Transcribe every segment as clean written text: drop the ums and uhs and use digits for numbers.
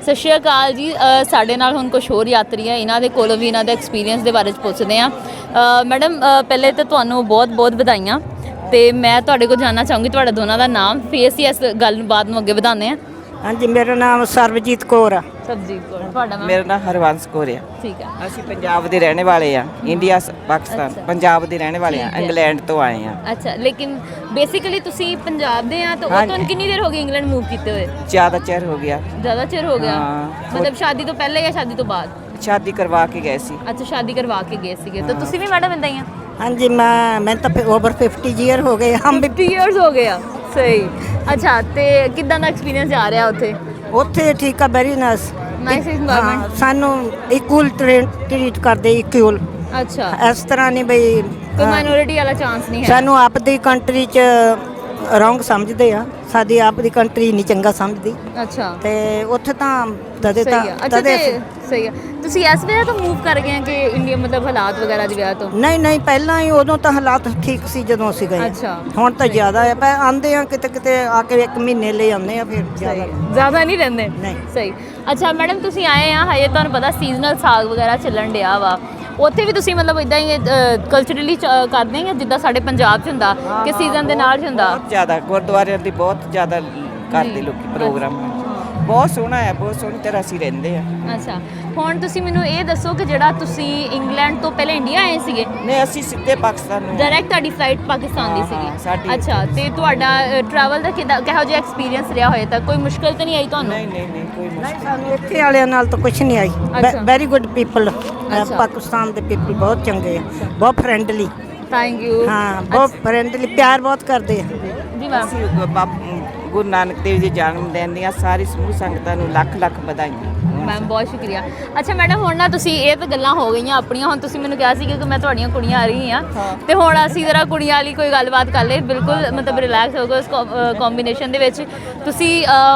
ਸਤਿ ਸ਼੍ਰੀ ਅਕਾਲ ਜੀ। ਸਾਡੇ ਨਾਲ ਹੁਣ ਕੁਝ ਹੋਰ ਯਾਤਰੀ ਹੈ, ਇਹਨਾਂ ਦੇ ਕੋਲੋਂ ਵੀ ਇਹਨਾਂ ਦੇ ਐਕਸਪੀਰੀਅੰਸ ਦੇ ਬਾਰੇ 'ਚ ਪੁੱਛਦੇ ਹਾਂ। ਮੈਡਮ, ਪਹਿਲੇ ਤਾਂ ਤੁਹਾਨੂੰ ਬਹੁਤ ਬਹੁਤ ਵਧਾਈਆਂ ਤੇ ਮੈਂ ਤੁਹਾਡੇ ਕੋਲ ਜਾਣਨਾ ਚਾਹੂੰਗੀ ਤੁਹਾਡਾ ਦੋਨਾਂ ਦਾ ਨਾਮ, ਫਿਰ ਅਸੀਂ ਇਸ ਗੱਲਬਾਤ ਨੂੰ ਅੱਗੇ ਵਧਾਉਂਦੇ ਹਾਂ। ਹਾਂਜੀ, ਮੇਰਾ ਨਾਮ ਸਰਬਜੀਤ ਕੌਰ ਆ। ਸਰਬਜੀਤ ਕੌਰ, ਤੁਹਾਡਾ ਨਾਮ? ਮੇਰਾ ਨਾਮ ਹਰਵੰਸ ਕੌਰ ਆ। ਠੀਕ ਹੈ। ਅਸੀਂ ਪੰਜਾਬ ਦੇ ਰਹਿਣੇ ਵਾਲੇ ਆ, ਇੰਡੀਆ ਪਾਕਿਸਤਾਨ ਪੰਜਾਬ ਦੇ ਰਹਿਣੇ ਵਾਲੇ ਆ, ਠੀਕ ਹੈ। ਇੰਗਲੈਂਡ ਤੋਂ ਆਏ ਆ। ਅੱਛਾ, ਲੇਕਿਨ ਬੇਸਿਕਲੀ ਤੁਸੀਂ ਪੰਜਾਬ ਦੇ ਆ ਤਾਂ ਉਹ ਤੁਹਾਨੂੰ ਕਿੰਨੀ ਦੇਰ ਹੋ ਗਈ ਇੰਗਲੈਂਡ ਮੂਵ ਕੀਤੇ ਹੋਏ? ਜ਼ਿਆਦਾ ਚਿਰ ਹੋ ਗਿਆ। ਜ਼ਿਆਦਾ ਚਿਰ ਹੋ ਗਿਆ? ਹਾਂ। ਮਤਲਬ ਸ਼ਾਦੀ ਤੋਂ ਪਹਿਲੇ ਜਾਂ ਸ਼ਾਦੀ ਤੋਂ ਬਾਅਦ? ਸ਼ਾਦੀ ਕਰਵਾ ਕੇ ਗਏ ਸੀ। ਅੱਛਾ, ਸ਼ਾਦੀ ਕਰਵਾ ਕੇ ਗਏ ਸੀਗੇ। ਤਾਂ ਤੁਸੀਂ ਵੀ ਮੈਡਮ ਇੱਦਾਂ ਹੀ ਆ? ਹਾਂਜੀ, ਮੈਂ ਤਾਂ ਓਵਰ 50 ਈਅਰ ਹੋ ਗਏ। ਹਮ 50 ਇਅਰਸ ਹੋ ਗਏ ਆ। ਸਹੀ। ਅੱਛਾ, ਤੇ ਕਿੱਦਾਂ ਦਾ ਐਕਸਪੀਰੀਅੰਸ ਆ ਰਿਹਾ ਉੱਥੇ? ਉੱਥੇ ਠੀਕ ਆ, ਵੈਰੀ ਨਾਈਸ। Nice environment. ਸਾਨੂੰ ਇਕੁਅਲ ਟ੍ਰੀਟ ਕਰਦੇ, ਇਕੁਅਲ। ਅੱਛਾ, ਇਸ ਤਰ੍ਹਾਂ ਨਹੀਂ ਬਈ ਕੋਈ ਮਾਈਨੋਰਿਟੀ ਵਾਲਾ ਚਾਂਸ ਨਹੀਂ ਹੈ? ਸਾਨੂੰ ਆਪਦੀ ਕੰਟਰੀ 'ਚ ਰੌਂਗ ਸਮਝਦੇ ਆ, ਸਾਡੀ ਆਪਦੀ ਕੰਟਰੀ ਨਹੀਂ ਚੰਗਾ ਸਮਝਦੀ। ਅੱਛਾ, ਤੇ ਉੱਥੇ ਤਾਂ ਤਦੇ ਸਹੀ ਆ। ਅੱਛਾ, ਤਦੇ ਤੇ ਸਹੀ ਆ। ਤੁਸੀਂ ਇਸ ਵਜ੍ਹਾ ਤੋਂ ਮੂਵ ਕਰ ਗਏ ਆ ਕਿ ਇੰਡੀਆ, ਮਤਲਬ ਹਾਲਾਤ ਵਗੈਰਾ ਦੀ ਵਜ੍ਹਾ ਤੋਂ? ਨਹੀਂ, ਪਹਿਲਾਂ ਹੀ ਉਦੋਂ ਤਾਂ ਹਾਲਾਤ ਠੀਕ ਸੀ ਜਦੋਂ ਅਸੀਂ ਗਏ। ਅੱਛਾ। ਹੁਣ ਤਾਂ ਜ਼ਿਆਦਾ ਹੈ, ਪਰ ਆਂਦੇ ਆ ਕਿਤੇ ਆ ਕੇ 1 ਮਹੀਨੇ ਲਈ ਆਉਂਦੇ ਆ, ਫਿਰ ਜ਼ਿਆਦਾ ਜ਼ਿਆਦਾ ਨਹੀਂ ਰਹਿੰਦੇ? ਨਹੀਂ। ਸਹੀ। ਅੱਛਾ ਮੈਡਮ, ਤੁਸੀਂ ਆਏ ਆ, ਹਜੇ ਤੁਹਾਨੂੰ ਪਤਾ ਸੀਜ਼ਨਲ ਸਾਗ ਵਗੈਰਾ ਚੱਲਣ ਡਿਆ ਵਾ, ਉੱਥੇ ਵੀ ਤੁਸੀਂ ਮਤਲਬ ਇਦਾਂ ਹੀ ਕਲਚਰਲੀ ਕਰਦੇ ਆ ਜਿੱਦਾਂ ਸਾਡੇ ਪੰਜਾਬ 'ਚ ਹੁੰਦਾ ਕਿ ਸੀਜ਼ਨ ਦੇ ਨਾਲ 'ਚ ਹੁੰਦਾ? ਬਹੁਤ ਜ਼ਿਆਦਾ ਗੁਰਦੁਆਰਿਆਂ ਦੀ ਬਹੁਤ ਜ਼ਿਆਦਾ ਕਰਦੇ ਲੋਕੀ ਪ੍ਰੋਗਰਾਮ। ਬਹੁਤ ਸੋਹਣਾ ਹੈ, ਬਹੁਤ ਸੋਹਣੀ ਤਰ੍ਹਾਂ ਅਸੀਂ ਰਹਿੰਦੇ ਆ। ਅੱਛਾ, ਹੁਣ ਤੁਸੀਂ ਮੈਨੂੰ ਇਹ ਦੱਸੋ ਕਿ ਜਿਹੜਾ ਤੁਸੀਂ ਇੰਗਲੈਂਡ ਤੋਂ ਪਹਿਲੇ ਇੰਡੀਆ ਆਏ ਸੀਗੇ? ਨਹੀਂ, ਅਸੀਂ ਸਿੱਧੇ ਪਾਕਿਸਤਾਨ ਨੂੰ। ਡਾਇਰੈਕਟ ਤੁਹਾਡੀ ਫਲਾਈਟ ਪਾਕਿਸਤਾਨ ਦੀ ਹਾਂ, ਸਾਡੀ। ਸੀਗੀ? ਅੱਛਾ, ਤੇ ਤੁਹਾਡਾ ਟਰੈਵਲ ਦਾ ਕਿਹੋ ਜਿਹਾ ਐਕਸਪੀਰੀਅੰਸ ਰਿਹਾ ਹੋਇਆ? ਤਾਂ ਕੋਈ ਮੁਸ਼ਕਲ ਤਾਂ ਨਹੀਂ ਆਈ ਤੁਹਾਨੂੰ? ਨਹੀਂ ਕੋਈ ਮੁਸ਼ਕਿਲ ਸਾਨੂੰ ਇੱਥੇ ਵਾਲਿਆਂ ਨਾਲ ਤਾਂ ਕੁਝ ਨਹੀਂ ਆਈ। ਅੱਛਾ। Very good people. ਅੱਛਾ। ਪਾਕਿਸਤਾਨ ਦੇ ਪੀਪਲ ਬਹੁਤ ਚੰਗੇ ਆ, ਬਹੁਤ ਫਰੈਂਡਲੀ। Thank you. ਹਾਂ, ਬਹੁਤ ਫਰੈਂਡਲੀ, ਪਿਆਰ ਬਹੁਤ ਕਰਦੇ ਆ। ਜੀ ਮੈਮ। ਅਸੀਂ ਗੁਰੂ ਨਾਨਕ ਦੇਵ ਜੀ ਜਨਮ ਦਿਨ ਦੀਆਂ ਸਾਰੀ ਸਮੂਹ ਸੰਗਤਾਂ ਨੂੰ ਲੱਖ ਲੱਖ ਵਧਾਈਆਂ। ਮੈਮ ਬਹੁਤ ਸ਼ੁਕਰੀਆ। ਅੱਛਾ ਮੈਡਮ, ਹੁਣ ਨਾ ਤੁਸੀਂ ਇਹ ਤਾਂ ਗੱਲਾਂ ਹੋ ਗਈਆਂ ਆਪਣੀਆਂ, ਹੁਣ ਤੁਸੀਂ ਮੈਨੂੰ ਕਿਹਾ ਸੀ ਕਿ ਮੈਂ ਤੁਹਾਡੀਆਂ ਕੁੜੀਆਂ ਆ ਰਹੀ ਆ, ਤੇ ਹੁਣ ਅਸੀਂ ਜ਼ਰਾ ਕੁੜੀਆਂ ਵਾਲੀ ਕੋਈ ਗੱਲਬਾਤ ਕਰ ਲਏ। ਬਿਲਕੁਲ ਮਤਲਬ ਰਿਲੈਕਸ ਹੋ ਗਏ ਉਸ ਕੰਬੀਨੇਸ਼ਨ ਦੇ ਵਿੱਚ। ਤੁਸੀਂ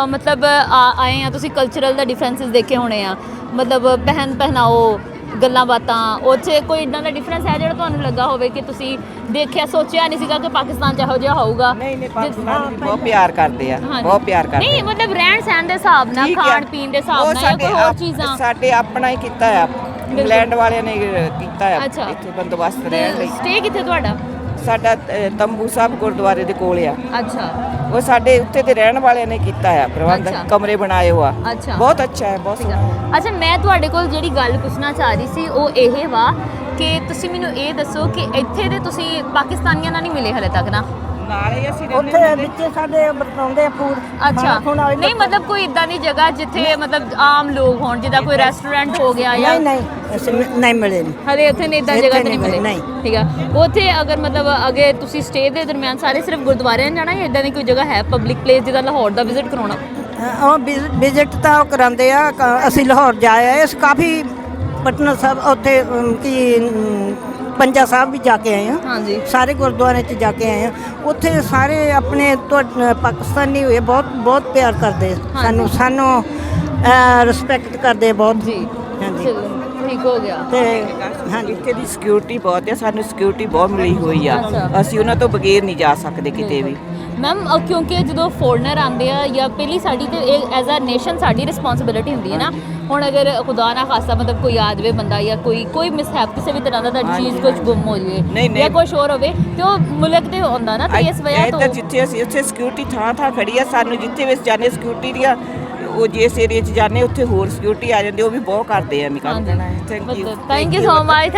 ਮਤਲਬ ਆਏ ਆ, ਤੁਸੀਂ ਕਲਚਰਲ ਦਾ ਡਿਫਰੈਂਸਿਸ ਦੇਖੇ ਹੋਣੇ ਆ, ਮਤਲਬ ਪਹਿਨਾਓ, ਗੱਲਾਂ ਬਾਤਾਂ, ਉਹ 'ਚ ਕੋਈ ਇੱਦਾਂ ਦਾ ਡਿਫਰੈਂਸ ਹੈ ਜਿਹੜਾ ਤੁਹਾਨੂੰ ਲੱਗਾ ਹੋਵੇ ਕਿ ਤੁਸੀਂ ਦੇਖਿਆ, ਸੋਚਿਆ ਨਹੀਂ ਸੀਗਾ ਕਿ ਪਾਕਿਸਤਾਨ 'ਚ ਇਹੋ ਜਿਹਾ ਹੋਊਗਾ? ਨਹੀਂ ਪਾਕਿਸਤਾਨ ਬਹੁਤ ਪਿਆਰ ਕਰਦੇ ਆ, ਬਹੁਤ ਪਿਆਰ ਕਰਦੇ। ਨਹੀਂ ਮਤਲਬ ਰਹਿਣ ਸਹਿਣ ਦੇ ਹਿਸਾਬ ਨਾਲ, ਖਾਣ ਪੀਣ ਦੇ ਹਿਸਾਬ ਨਾਲ, ਜਾਂ ਕੋਈ ਹੋਰ ਚੀਜ਼ਾਂ? ਸਾਡੇ ਆਪਣਾ ਹੀ ਕੀਤਾ ਆ, ਇੰਗਲੈਂਡ ਵਾਲਿਆਂ ਨੇ ਕੀਤਾ ਆ ਇੱਥੇ ਬੰਦੋਬਸਤ ਰਹਿਣ ਲਈ। ਸਟੇ ਕਿੱਥੇ ਤੁਹਾਡਾ? ਸਾਡਾ ਤੰਬੂ ਸਾਹਿਬ ਗੁਰਦੁਆਰੇ ਦੇ ਕੋਲ ਆ। ਅੱਛਾ। ਉਹ ਸਾਡੇ ਉੱਥੇ ਦੇ ਰਹਿਣ ਵਾਲਿਆਂ ਨੇ ਕੀਤਾ ਆ ਪ੍ਰਬੰਧ, ਕਮਰੇ ਬਣਾਏ ਹੋਆ। ਅੱਛਾ, ਬਹੁਤ ਅੱਛਾ ਹੈ, ਬਹੁਤ ਸੋਹਣਾ। ਅੱਛਾ, ਮੈਂ ਤੁਹਾਡੇ ਕੋਲ ਜਿਹੜੀ ਗੱਲ ਪੁੱਛਣਾ ਚਾਹ ਰਹੀ ਸੀ ਉਹ ਇਹ ਵਾ ਕਿ ਤੁਸੀਂ ਮੈਨੂੰ ਇਹ ਦੱਸੋ ਕਿ ਇੱਥੇ ਦੇ ਤੁਸੀਂ ਪਾਕਿਸਤਾਨੀਆਂ ਨਾਲ ਨਹੀਂ ਮਿਲੇ ਹਲੇ ਤੱਕ ਨਾ? ਨਾਲੇ ਅਸੀਂ ਉੱਥੇ ਵਿੱਚ ਸਾਡੇ ਵਰਤਾਉਂਦੇ ਆ ਫੂਡ। ਅੱਛਾ, ਨਹੀਂ ਮਤਲਬ ਕੋਈ ਇਦਾਂ ਦੀ ਜਗ੍ਹਾ ਜਿੱਥੇ ਮਤਲਬ ਆਮ ਲੋਕ ਹੋਣ, ਜਿੱਦਾਂ ਕੋਈ ਰੈਸਟੋਰੈਂਟ ਹੋ ਗਿਆ ਜਾਂ? ਨਹੀਂ ਅਸੀਂ ਨਹੀਂ ਮਿਲੇ ਨਹੀਂ। ਹਲੇ ਉੱਥੇ ਨੇ ਇਦਾਂ ਜਗ੍ਹਾ ਤੇ ਨਹੀਂ ਮਿਲੇ? ਨਹੀਂ। ਠੀਕ ਆ। ਉੱਥੇ ਅਗਰ ਮਤਲਬ ਅੱਗੇ ਤੁਸੀਂ ਸਟੇ ਦੇ ਦਰਮਿਆਨ ਸਾਰੇ ਸਿਰਫ ਗੁਰਦੁਆਰਿਆਂ ਜਾਣਾ ਜਾਂ ਇਦਾਂ ਦੀ ਕੋਈ ਜਗ੍ਹਾ ਹੈ ਪਬਲਿਕ ਪਲੇਸ ਜਿੱਦਾਂ ਲਾਹੌਰ ਦਾ ਵਿਜ਼ਿਟ ਕਰਾਉਣਾ? ਉਹ ਵਿਜ਼ਿਟ ਤਾਂ ਉਹ ਕਰਾਉਂਦੇ ਆ। ਅਸੀਂ ਲਾਹੌਰ ਜਾ ਆਏ, ਅਸੀਂ ਕਾਫੀ ਪਟਨਾ ਸਾਹਿਬ, ਉੱਥੇ ਪੰਜਾ ਸਾਹਿਬ ਵੀ ਜਾ ਕੇ ਆਏ ਆ। ਹਾਂਜੀ। ਸਾਰੇ ਗੁਰਦੁਆਰੇ 'ਚ ਜਾ ਕੇ ਆਏ ਆ। ਉੱਥੇ ਸਾਰੇ ਆਪਣੇ ਪਾਕਿਸਤਾਨੀ ਹੋਏ ਬਹੁਤ ਪਿਆਰ ਕਰਦੇ ਸਾਨੂੰ ਰਿਸਪੈਕਟ ਕਰਦੇ ਬਹੁਤ। ਜੀ। ਹਾਂਜੀ, ਠੀਕ ਹੋ ਗਿਆ। ਤੇ ਹਾਂਜੀ, ਇੱਥੇ ਦੀ ਸਿਕਿਉਰਿਟੀ ਬਹੁਤ ਹੈ, ਸਾਨੂੰ ਸਿਕਿਉਰਿਟੀ ਬਹੁਤ ਮਿਲੀ ਹੋਈ ਆ। ਅਸੀਂ ਉਹਨਾਂ ਤੋਂ ਬਗੈਰ ਨਹੀਂ ਜਾ ਸਕਦੇ ਕਿਤੇ ਵੀ। ਮੈਮ, ਕਿਉਂਕਿ ਜਦੋਂ ਫੋਰਨਰ ਆਉਂਦੇ ਆ ਜਾਂ ਪਹਿਲੀ ਸਾਡੀ ਤੇ ਐਜ਼ ਅ ਨੇਸ਼ਨ ਸਾਡੀ ਰਿਸਪੌਂਸਿਬਿਲਿਟੀ ਹੁੰਦੀ ਹੈ ਨਾ। ਹੁਣ ਅਗਰ ਖੁਦਾ ਨਾ ਖਾਸਾ ਮਤਲਬ ਕੋਈ ਆ ਜਾਵੇ ਬੰਦਾ ਜਾਂ ਕੋਈ ਮਿਸਹੈਪ ਕਿਸੇ ਵੀ ਤਰ੍ਹਾਂ ਦਾ ਤੁਹਾਡੀ ਚੀਜ਼ ਕੁਝ ਗੁੰਮ ਹੋ ਜਾਵੇ ਜਾਂ ਕੁਝ ਹੋਰ ਹੋਵੇ ਤੇ ਉਹ ਮੁਲਕ ਤੇ ਹੁੰਦਾ ਨਾ, ਤੇ ਇਸ ਵਜ੍ਹਾ ਤੋਂ ਜਿੱਥੇ ਅਸੀਂ ਉੱਥੇ ਸਿਕਿਉਰਿਟੀ ਥਾਂ ਖੜੀ ਆ। ਸਾਨੂੰ ਜਿੱਥੇ ਵੀ ਜਾਂਦੇ ਸਿਕਿਉਰਿਟੀ ਦੀਆਂ, ਉਹ ਜਿਸ ਏਰੀਆ 'ਚ ਜਾਂਦੇ ਉੱਥੇ ਹੋਰ ਸਿਕਿਉਰਿਟੀ ਆ ਜਾਂਦੀ, ਉਹ ਵੀ ਬਹੁਤ ਕਰਦੇ ਆ। ਨਿਕਲ ਜਾਣਾ। Thank you so much.